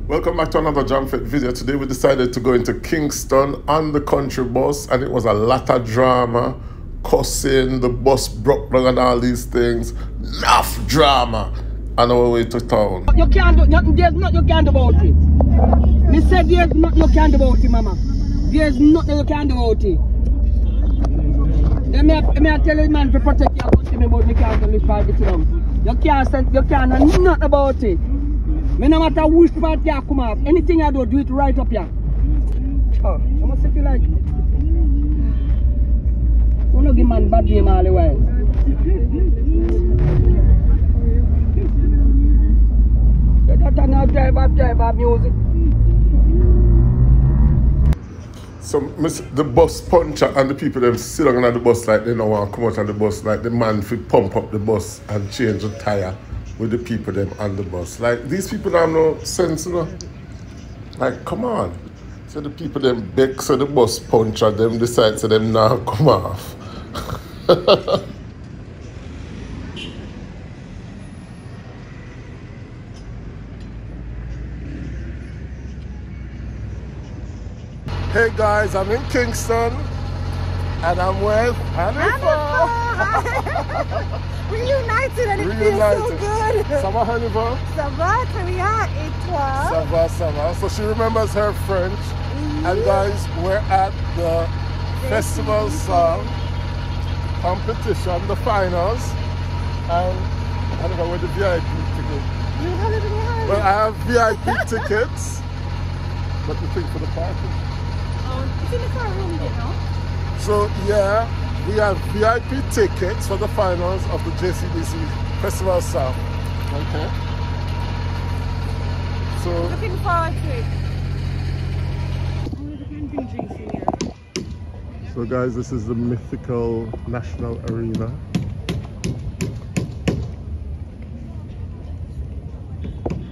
Welcome back to another Jam Fit video. Today we decided to go into Kingston on the country bus, and it was a lot of drama, cussing, the bus broke down and all these things. Enough drama on our way to town. You can't do nothing, there's nothing you can do about it. Me said there's nothing you can do about it, mama. There's nothing you can do about it. Then I tell you, man, to protect your country, but me can't do this party to them. You can't do nothing about it. Me no matter which part you come up, anything I do it right up here. Oh, I must feel like you don't give man bad name all the while. You don't know drive music. So the bus puncher and the people them sit down on the bus like they don't want to come out on the bus, like the man fi pump up the bus and change the tire with the people them on the bus. Like, these people have no sense, you know? Like, come on. So the people them beg, so the bus puncher them decide so them now come off. Hey guys, I'm in Kingston and I'm with Hannibal. Reunited and it feels so good. Sava Hannibal. Sava, Korea, Etwa. Sava. So she remembers her French. And guys, we're at the Festival Song competition, the finals. And I don't know where the VIP ticket. Well, I have VIP tickets. But the thing for the party. It's in the car room, you know? So yeah, we have VIP tickets for the finals of the JCDC Festival South. Okay. So looking forward to it. So guys, this is the mythical National Arena.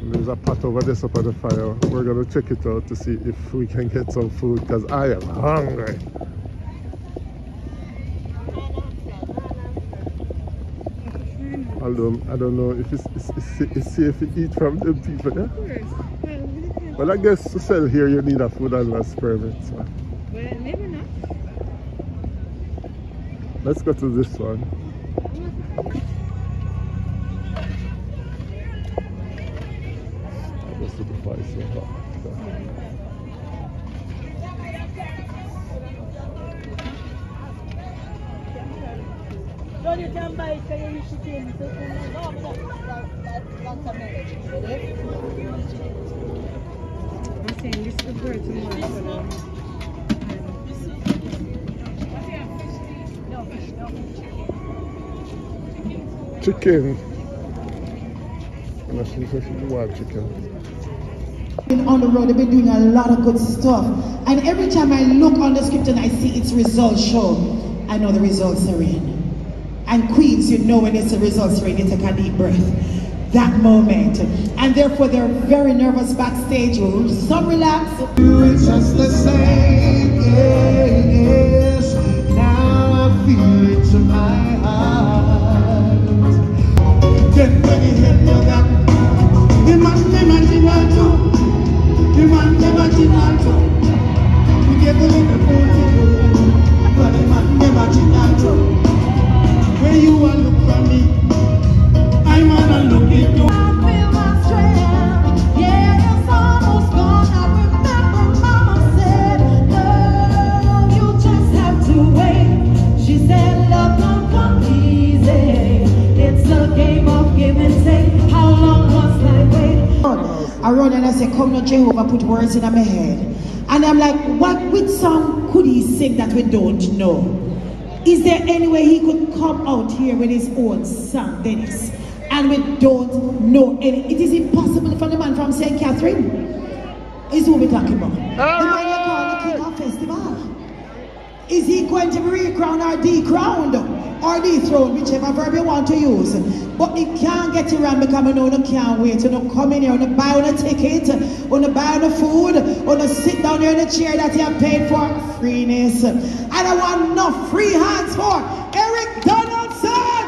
There's a pot over this up on the fire. We're gonna check it out to see if we can get some food because I am hungry. Although I don't know if it's safe to eat from them people, yeah? Well, I guess to sell here you need a food handler's permit. So. Well, maybe not. Let's go to this one. I just took a price so far. You can buy it, so you should change it. I'm saying this could work tomorrow. Chicken. And she said she want chicken. On the road, they've been doing a lot of good stuff. And every time I look on the script and I see its results show, I know the results are in. And Queens, you know when it's the results are in, you take a deep breath. That moment. And therefore they're very nervous backstage. Some relax. It's just the same, yes. Now I feel it in my heart. Then when you hear me that, the man imaginato, the man imaginato. We get a little more to do, but the man imaginato. When you want to look for me, I wanna look into. I feel my strength. Yeah, it's almost gone. I remember Mama said, "Love, you just have to wait." She said, "Love don't come easy. It's a game of give and take. How long must I wait?" I run and I say, "Come now, Jehovah, put words in my head." And I'm like, which song could he sing that we don't know? Is there any way he could come out here with his own song, Dennis? And we don't know any. It is impossible for the man from St. Catherine. Is who we're talking about. The man you call the king of festival. Is he going to be recrowned or decrowned? Or dethroned, whichever verb you want to use. But he can't get around because I know you can't wait. You don't come in here, you buy on a ticket, you buy on the food, you sit down here in the chair that you have paid for. Freeness. I don't want enough free hands for Eric Donaldson!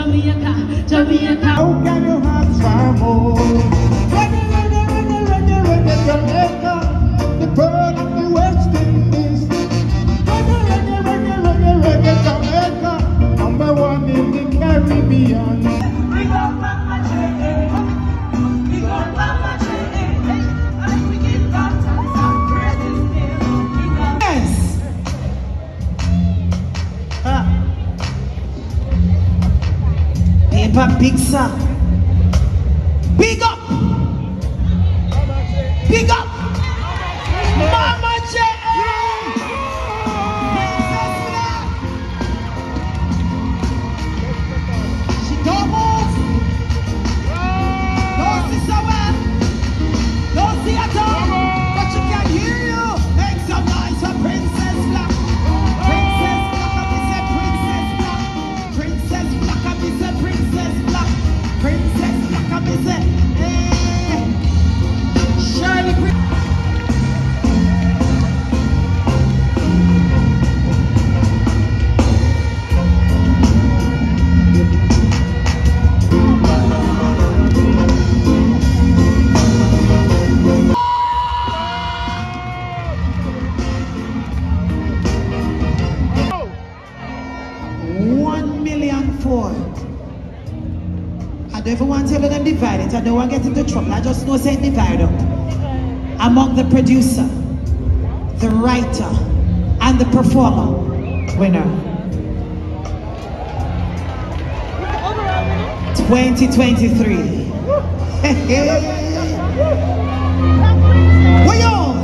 Jamaica, Jamaica. How can you have some more? Reggae, reggae, reggae, reggae, reggae, Jamaica, the pearl of the West Indies. Reggae, reggae, reggae, reggae, reggae, Jamaica, number one in the Caribbean. Big up Mama J, big up Mama J, and we give God thanks and praise His name. Big up. Yes. Paper big sir. Big up. Big up. Mama J. She don't move. Don't see somewhere. Don't see at all. But she can hear you. Make some noise for Princess Black. Princess Black, I be say Princess Black. Princess Black, I be say Princess Black. Princess Black, I be say, hey. Shirley I don't even want to tell them divide it. I don't want to get into trouble. I just know say divide up. Among the producer, the writer, and the performer. Winner. 2023. We on.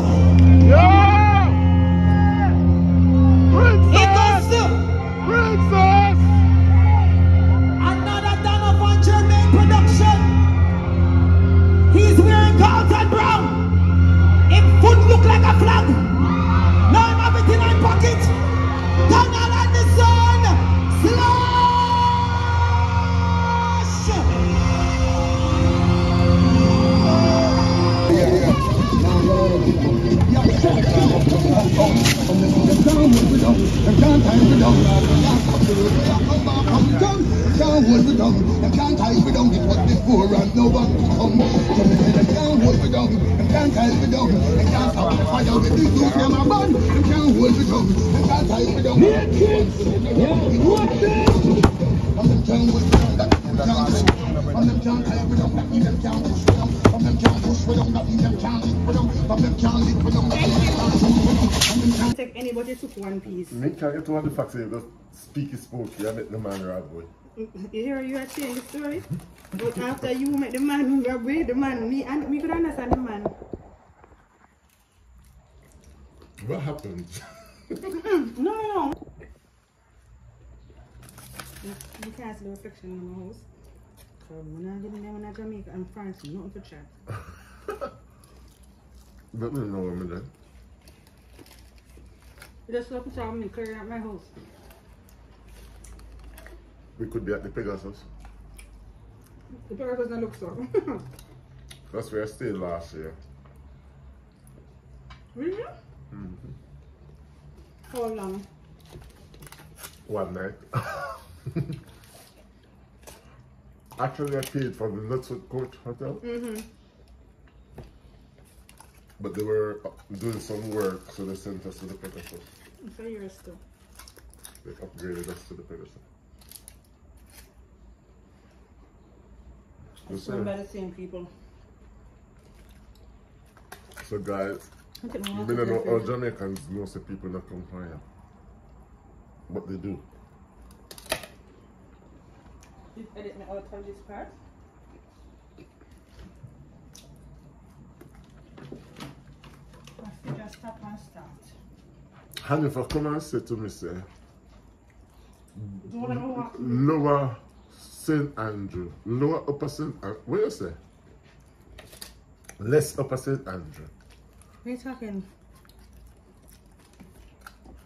It goes to Princess! another Donovan Jermaine production. He's wearing Carlton Brown. His foot look like a flag. Now him have it in his pocket. Donald and the son. Slash. Take anybody took one piece. Me can't get to all the facts here, just speak is spooky, I make the man rob boy. Here you are saying the story. But after you make the man rob away, the man, me could understand the man. What happened? No. You can't see the reflection in my house. So when I get in there when I Jamaica and France, nothing to chat. Let me know when I'm done. Just look at me clearing out my house. We could be at the Pegasus. The Pegasus doesn't look so. That's where I stayed last year. Really? Mm-hmm. How long? One night. Actually, I paid for the Lutzwood Court Hotel. Mm-hmm. But they were doing some work, so they sent us to the Pegasus. So you're still. They upgraded us to the Pegasus. It's run by the same people. So guys, I don't know how Jamaicans know say people not come higher. But they do. You edit me out of this part? Just stop and start. Hanifa, come and say to me, say, Do you want to know what? Lower St. Andrew, Lower Upper St. Andrew, what you say? Less Upper St. Andrew. What are you talking?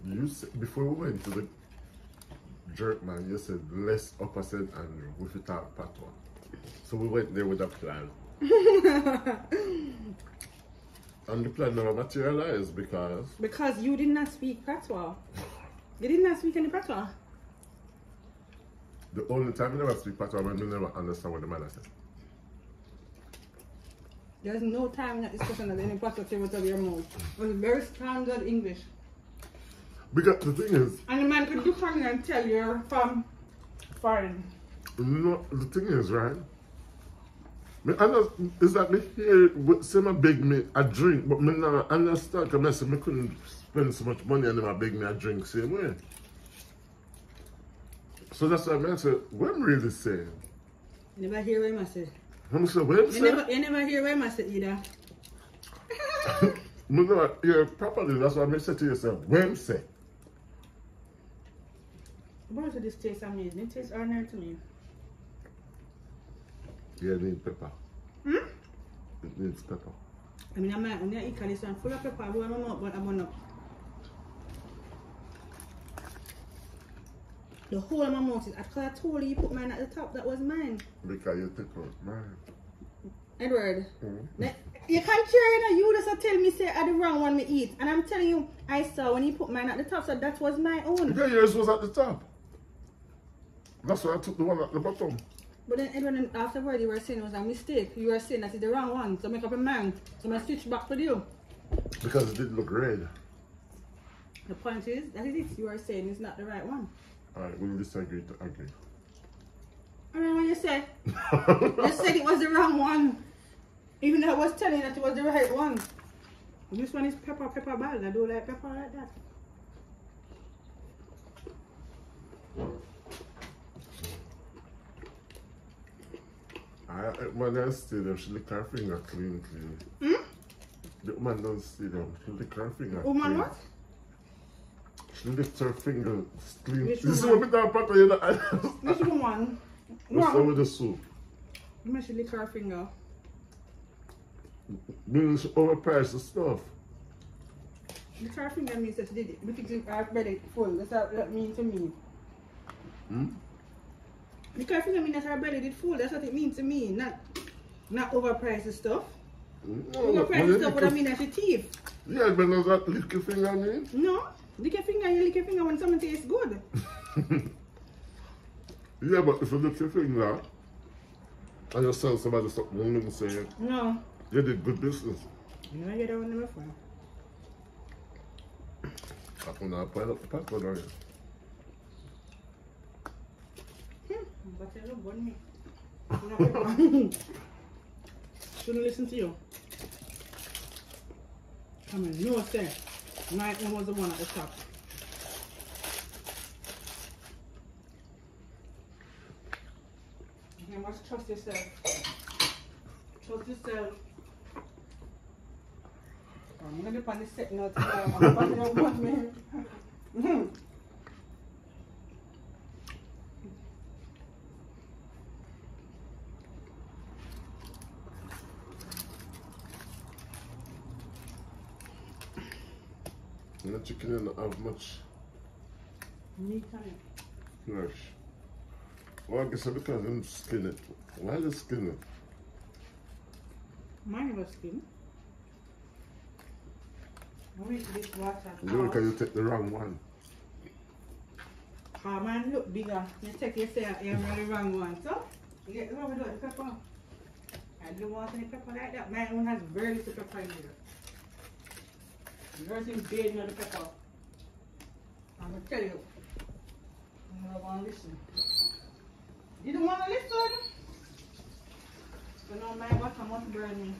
You said, before we went to the jerk man, you said less Upper St. Andrew, if you talk patois. So we went there with a plan. And the plan never materialized because... Because you did not speak patois. You did not speak any patois. The only time I never speak patois when I never understand what the man said. There's no time in that discussion that any patois came out of your mouth. It was very standard English. Because the thing is, And the man could look on you and tell you're from foreign. no, the thing is, right? It's like me here, say me beg me a drink, but me not understand because I said me couldn't spend so much money and them beg me a drink same way. So that's what I say, what I'm really saying. You never hear what I say. I'm saying, what I'm saying? You never hear what I say either. Me not hear properly, that's what I say to yourself, what I'm saying. Why does this taste amazing? It tastes ordinary to me. Yeah, it needs pepper. Hmm? It needs pepper. I mean, when you eat this one full of pepper, I don't know, but I'm up. The whole of my mouth is, because I told you put mine at the top, that was mine. Because you take out mine. Edward, Mm-hmm. you can't hear it, you just tell me say I the wrong one me eat. And I'm telling you, I saw when you put mine at the top, so that was my own. Yeah, yours was at the top. That's why I took the one at the bottom. But then Edward, afterward you were saying it was a mistake. You were saying that it's the wrong one, so make up a mind. So I switch back with you. Because it didn't look red. The point is, that is it. You are saying it's not the right one. Alright, we'll disagree to agree. I mean, when you said, you said it was the wrong one. Even though I was telling you that it was the right one. This one is pepper bag. I don't like pepper like that. When I stay there, she lick her finger clean. Hmm? The woman don't stay there, she lick her finger Woman clean. what? She licked her finger clean. Which This is woman? what we talk about, you know. Which woman? What's up Wrong. with the soup? You must lick her finger. Means she overpriced the stuff. Lick her finger means that she did it. Because her belly full. That's what that means to me. Hmm? Lick her finger means that her belly did full. That's what it means to me. Not overpriced the stuff. No, Overpriced the stuff would mean that she thief. Yeah, but does that lick your finger mean? No. Lick your finger, you lick your finger when something tastes good. Yeah, but if you lick your finger and you sell somebody something, you don't say No. you did good business. You never hear that one before. I'm gonna pile up the passport on you. But you look good me. Shouldn't listen to you. I mean, no say. My own was the one at the top. You must trust yourself. Trust yourself. I'm gonna dip on the set now. I'm going to want me. And the chicken didn't have much Me time. flesh. Well, I guess it's because I'm skin it. Why the skin it? Mine was skin. I wait for this water. Look, you take the wrong one. Mine look bigger. You take yourself, you're the wrong one. So, you get the one with the pepper. I don't want any pepper like that. My one has very little pepper in there. Yours is big in the pepper. I'm going to tell you. I'm going to want to listen. You don't want to listen? So now my bottom must burn me.